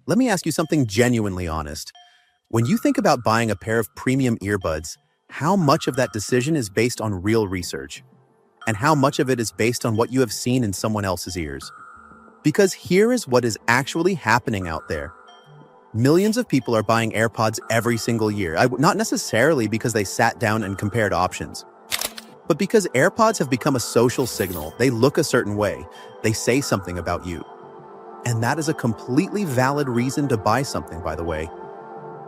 Let me ask you something genuinely honest. When you think about buying a pair of premium earbuds, how much of that decision is based on real research? And how much of it is based on what you have seen in someone else's ears? Because here is what is actually happening out there. Millions of people are buying AirPods every single year, not necessarily because they sat down and compared options, but because AirPods have become a social signal. They look a certain way. They say something about you. And that is a completely valid reason to buy something, by the way.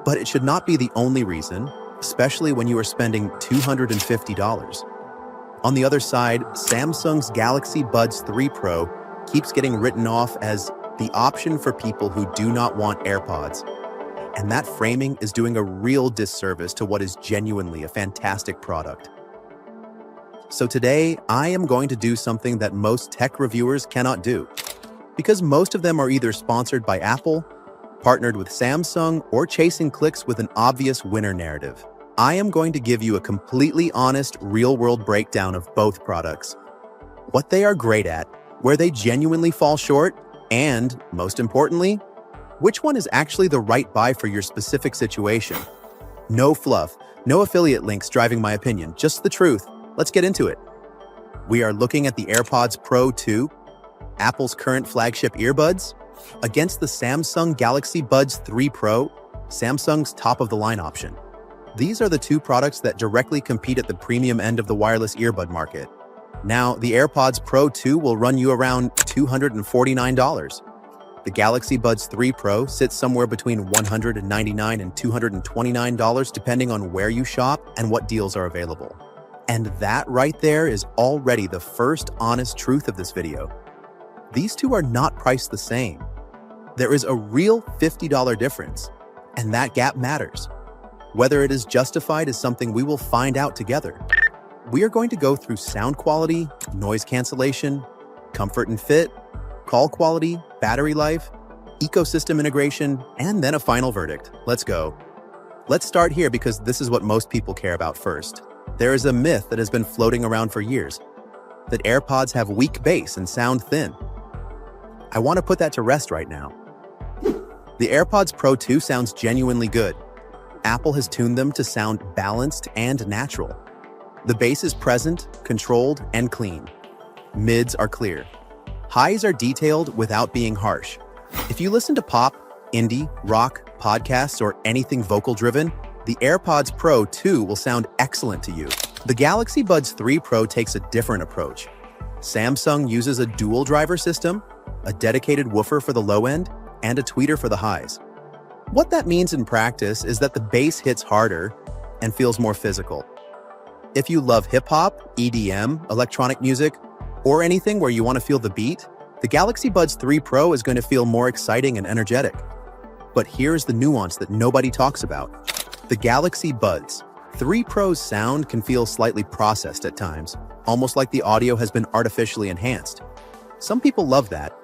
But it should not be the only reason, especially when you are spending $250. On the other side, Samsung's Galaxy Buds 3 Pro keeps getting written off as the option for people who do not want AirPods. And that framing is doing a real disservice to what is genuinely a fantastic product. So today, I am going to do something that most tech reviewers cannot do. Because most of them are either sponsored by Apple, partnered with Samsung, or chasing clicks with an obvious winner narrative. I am going to give you a completely honest, real-world breakdown of both products. What they are great at, where they genuinely fall short, and, most importantly, which one is actually the right buy for your specific situation. No fluff, no affiliate links driving my opinion, just the truth. Let's get into it. We are looking at the AirPods Pro 2, Apple's current flagship earbuds, against the Samsung Galaxy Buds 3 Pro, Samsung's top-of-the-line option. These are the two products that directly compete at the premium end of the wireless earbud market. Now, the AirPods Pro 2 will run you around $249. The Galaxy Buds 3 Pro sits somewhere between $199 and $229 depending on where you shop and what deals are available. And that right there is already the first honest truth of this video. These two are not priced the same. There is a real $50 difference, and that gap matters. Whether it is justified is something we will find out together. We are going to go through sound quality, noise cancellation, comfort and fit, call quality, battery life, ecosystem integration, and then a final verdict. Let's go. Let's start here because this is what most people care about first. There is a myth that has been floating around for years, that AirPods have weak bass and sound thin. I want to put that to rest right now. The AirPods Pro 2 sounds genuinely good. Apple has tuned them to sound balanced and natural. The bass is present, controlled, and clean. Mids are clear. Highs are detailed without being harsh. If you listen to pop, indie, rock, podcasts, or anything vocal-driven, the AirPods Pro 2 will sound excellent to you. The Galaxy Buds 3 Pro takes a different approach. Samsung uses a dual driver system, a dedicated woofer for the low end, and a tweeter for the highs. What that means in practice is that the bass hits harder and feels more physical. If you love hip-hop, EDM, electronic music, or anything where you want to feel the beat, the Galaxy Buds 3 Pro is going to feel more exciting and energetic. But here's the nuance that nobody talks about. The Galaxy Buds 3 Pro's sound can feel slightly processed at times, almost like the audio has been artificially enhanced. Some people love that.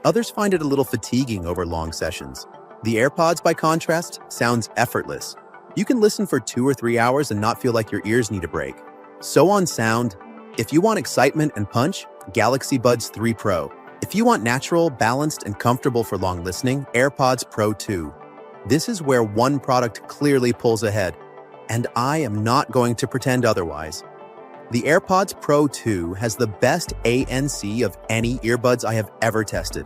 Others find it a little fatiguing over long sessions. The AirPods, by contrast, sounds effortless. You can listen for 2 or 3 hours and not feel like your ears need a break. So on sound, if you want excitement and punch, Galaxy Buds 3 Pro. If you want natural, balanced, and comfortable for long listening, AirPods Pro 2. This is where one product clearly pulls ahead, and I am not going to pretend otherwise. The AirPods Pro 2 has the best ANC of any earbuds I have ever tested.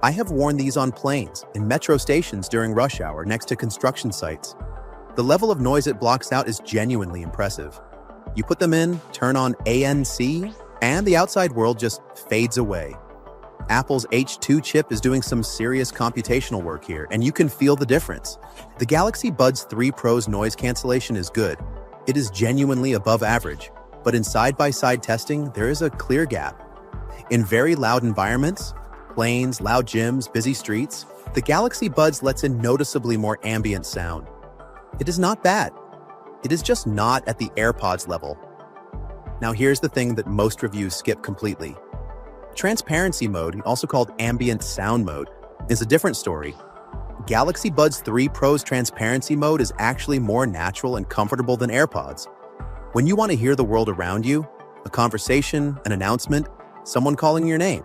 I have worn these on planes, in metro stations during rush hour next to construction sites. The level of noise it blocks out is genuinely impressive. You put them in, turn on ANC, and the outside world just fades away. Apple's H2 chip is doing some serious computational work here, and you can feel the difference. The Galaxy Buds 3 Pro's noise cancellation is good. It is genuinely above average, but in side-by-side testing, there is a clear gap. In very loud environments, planes, loud gyms, busy streets, the Galaxy Buds lets in noticeably more ambient sound. It is not bad. It is just not at the AirPods level. Now here's the thing that most reviews skip completely. Transparency mode, also called ambient sound mode, is a different story. Galaxy Buds 3 Pro's transparency mode is actually more natural and comfortable than AirPods. When you want to hear the world around you, a conversation, an announcement, someone calling your name,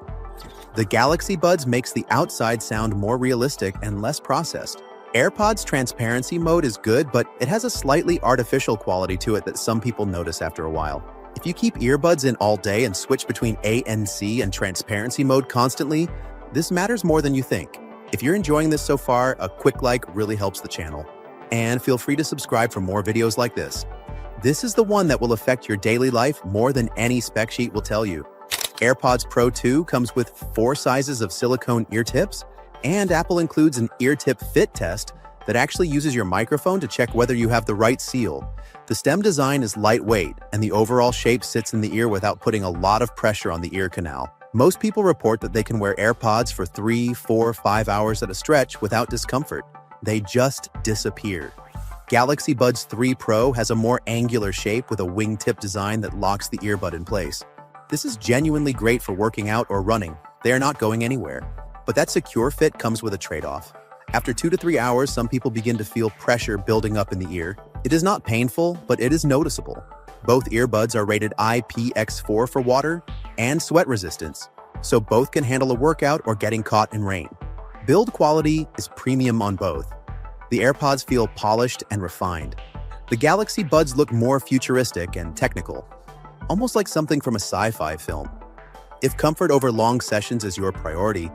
The Galaxy Buds makes the outside sound more realistic and less processed. AirPods transparency mode is good, but it has a slightly artificial quality to it that some people notice after a while. If you keep earbuds in all day and switch between ANC and transparency mode constantly, this matters more than you think. If you're enjoying this so far, a quick like really helps the channel. And feel free to subscribe for more videos like this. This is the one that will affect your daily life more than any spec sheet will tell you. AirPods Pro 2 comes with 4 sizes of silicone ear tips, and Apple includes an ear tip fit test that actually uses your microphone to check whether you have the right seal. The stem design is lightweight, and the overall shape sits in the ear without putting a lot of pressure on the ear canal. Most people report that they can wear AirPods for 3, 4, 5 hours at a stretch without discomfort. They just disappear. Galaxy Buds 3 Pro has a more angular shape with a wingtip design that locks the earbud in place. This is genuinely great for working out or running. They are not going anywhere. But that secure fit comes with a trade-off. After 2 to 3 hours, some people begin to feel pressure building up in the ear. It is not painful, but it is noticeable. Both earbuds are rated IPX4 for water and sweat resistance, so both can handle a workout or getting caught in rain. Build quality is premium on both. The AirPods feel polished and refined. The Galaxy Buds look more futuristic and technical, almost like something from a sci-fi film. If comfort over long sessions is your priority,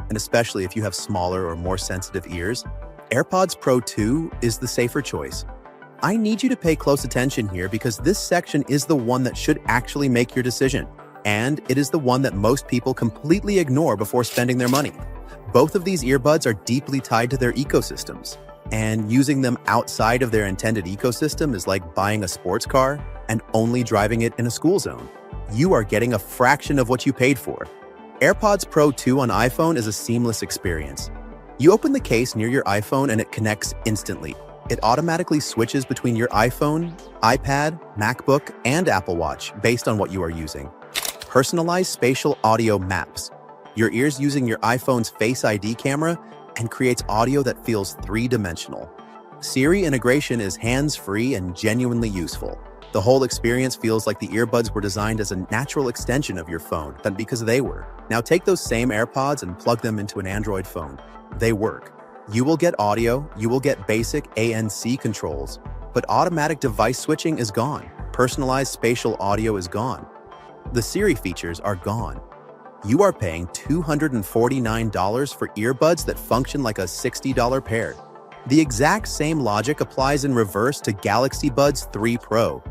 and especially if you have smaller or more sensitive ears, AirPods Pro 2 is the safer choice. I need you to pay close attention here because this section is the one that should actually make your decision, and it is the one that most people completely ignore before spending their money. Both of these earbuds are deeply tied to their ecosystems, and using them outside of their intended ecosystem is like buying a sports car and only driving it in a school zone. You are getting a fraction of what you paid for. AirPods Pro 2 on iPhone is a seamless experience. You open the case near your iPhone and it connects instantly. It automatically switches between your iPhone, iPad, MacBook, and Apple Watch based on what you are using. Personalized spatial audio maps your ears using your iPhone's Face ID camera and creates audio that feels three-dimensional. Siri integration is hands-free and genuinely useful. The whole experience feels like the earbuds were designed as a natural extension of your phone than because they were. Now take those same AirPods and plug them into an Android phone. They work. You will get audio, you will get basic ANC controls, but automatic device switching is gone. Personalized spatial audio is gone. The Siri features are gone. You are paying $249 for earbuds that function like a $60 pair. The exact same logic applies in reverse to Galaxy Buds 3 Pro.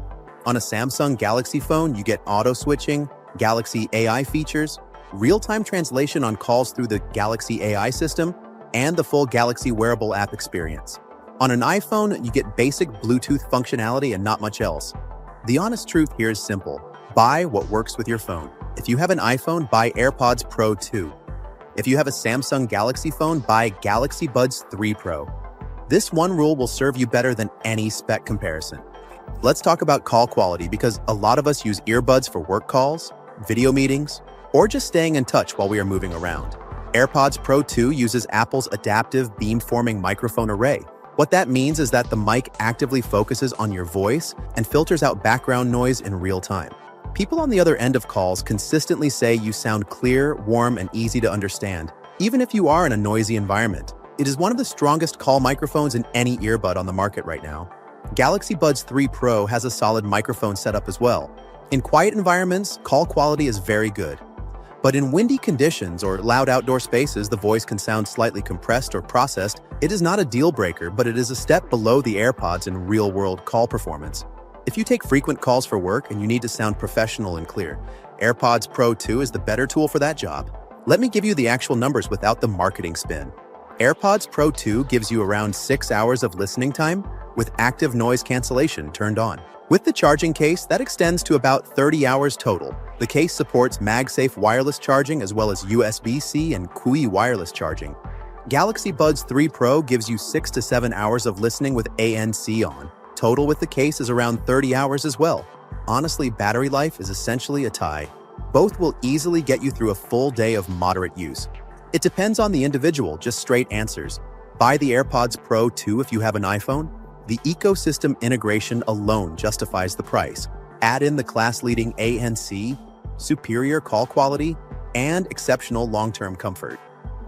On a Samsung Galaxy phone, you get auto switching, Galaxy AI features, real-time translation on calls through the Galaxy AI system, and the full Galaxy wearable app experience. On an iPhone, you get basic Bluetooth functionality and not much else. The honest truth here is simple. Buy what works with your phone. If you have an iPhone, buy AirPods Pro 2. If you have a Samsung Galaxy phone, buy Galaxy Buds 3 Pro. This one rule will serve you better than any spec comparison. Let's talk about call quality because a lot of us use earbuds for work calls, video meetings, or just staying in touch while we are moving around. AirPods Pro 2 uses Apple's adaptive beamforming microphone array. What that means is that the mic actively focuses on your voice and filters out background noise in real time. People on the other end of calls consistently say you sound clear, warm, and easy to understand, even if you are in a noisy environment. It is one of the strongest call microphones in any earbud on the market right now. Galaxy Buds 3 Pro has a solid microphone setup as well. In quiet environments, call quality is very good. But in windy conditions or loud outdoor spaces, the voice can sound slightly compressed or processed. It is not a deal breaker, but it is a step below the AirPods in real-world call performance. If you take frequent calls for work and you need to sound professional and clear, AirPods Pro 2 is the better tool for that job. Let me give you the actual numbers without the marketing spin. AirPods Pro 2 gives you around 6 hours of listening time with active noise cancellation turned on. With the charging case, that extends to about 30 hours total. The case supports MagSafe wireless charging as well as USB-C and Qi wireless charging. Galaxy Buds 3 Pro gives you 6 to 7 hours of listening with ANC on. Total with the case is around 30 hours as well. Honestly, battery life is essentially a tie. Both will easily get you through a full day of moderate use. It depends on the individual, just straight answers. Buy the AirPods Pro 2 if you have an iPhone. The ecosystem integration alone justifies the price. Add in the class-leading ANC, superior call quality, and exceptional long-term comfort.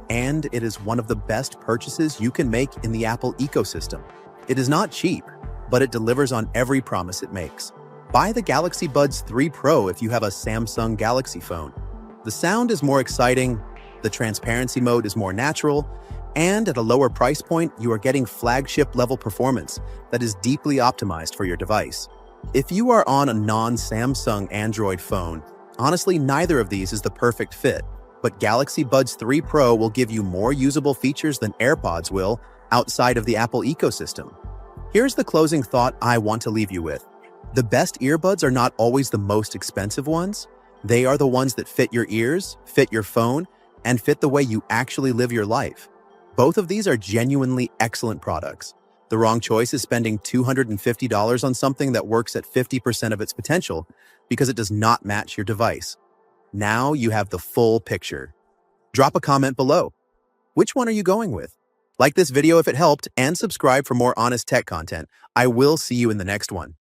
And it is one of the best purchases you can make in the Apple ecosystem. It is not cheap, but it delivers on every promise it makes. Buy the Galaxy Buds 3 Pro if you have a Samsung Galaxy phone. The sound is more exciting, the transparency mode is more natural, and at a lower price point, you are getting flagship-level performance that is deeply optimized for your device. If you are on a non-Samsung Android phone, honestly, neither of these is the perfect fit, but Galaxy Buds 3 Pro will give you more usable features than AirPods will outside of the Apple ecosystem. Here's the closing thought I want to leave you with. The best earbuds are not always the most expensive ones. They are the ones that fit your ears, fit your phone, and fit the way you actually live your life. Both of these are genuinely excellent products. The wrong choice is spending $250 on something that works at 50% of its potential because it does not match your device. Now you have the full picture. Drop a comment below. Which one are you going with? Like this video if it helped, and subscribe for more honest tech content. I will see you in the next one.